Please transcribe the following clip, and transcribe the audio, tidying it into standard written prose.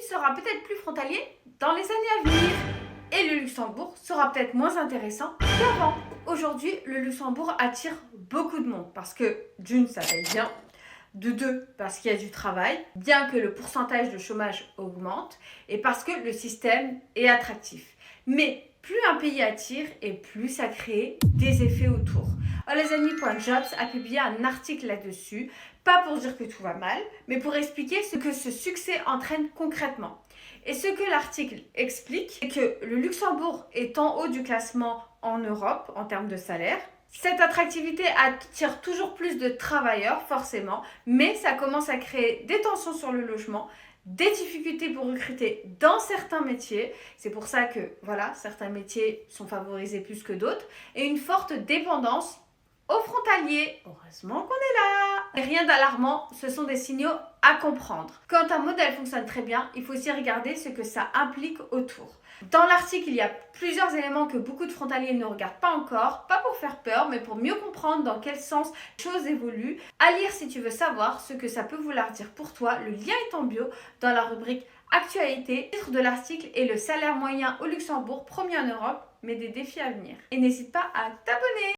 sera peut-être plus frontalier dans les années à venir. Et le Luxembourg sera peut-être moins intéressant qu'avant. Aujourd'hui, le Luxembourg attire beaucoup de monde parce que d'une, ça paye bien. De deux, parce qu'il y a du travail, bien que le pourcentage de chômage augmente, et parce que le système est attractif. Mais plus un pays attire et plus ça crée des effets autour. Allesani.jobs a publié un article là-dessus, pas pour dire que tout va mal, mais pour expliquer ce que ce succès entraîne concrètement. Et ce que l'article explique, c'est que le Luxembourg est en haut du classement en Europe en termes de salaire. Cette attractivité attire toujours plus de travailleurs, forcément, mais ça commence à créer des tensions sur le logement, des difficultés pour recruter dans certains métiers. C'est pour ça que, voilà, certains métiers sont favorisés plus que d'autres, et une forte dépendance aux frontaliers. Heureusement qu'on est là. Et rien d'alarmant, ce sont des signaux à comprendre. Quand un modèle fonctionne très bien, il faut aussi regarder ce que ça implique autour. Dans l'article, il y a plusieurs éléments que beaucoup de frontaliers ne regardent pas encore, pas pour faire peur, mais pour mieux comprendre dans quel sens les choses évoluent. À lire si tu veux savoir ce que ça peut vouloir dire pour toi. Le lien est en bio dans la rubrique Actualité. Le titre de l'article est le salaire moyen au Luxembourg, premier en Europe, mais des défis à venir. Et n'hésite pas à t'abonner.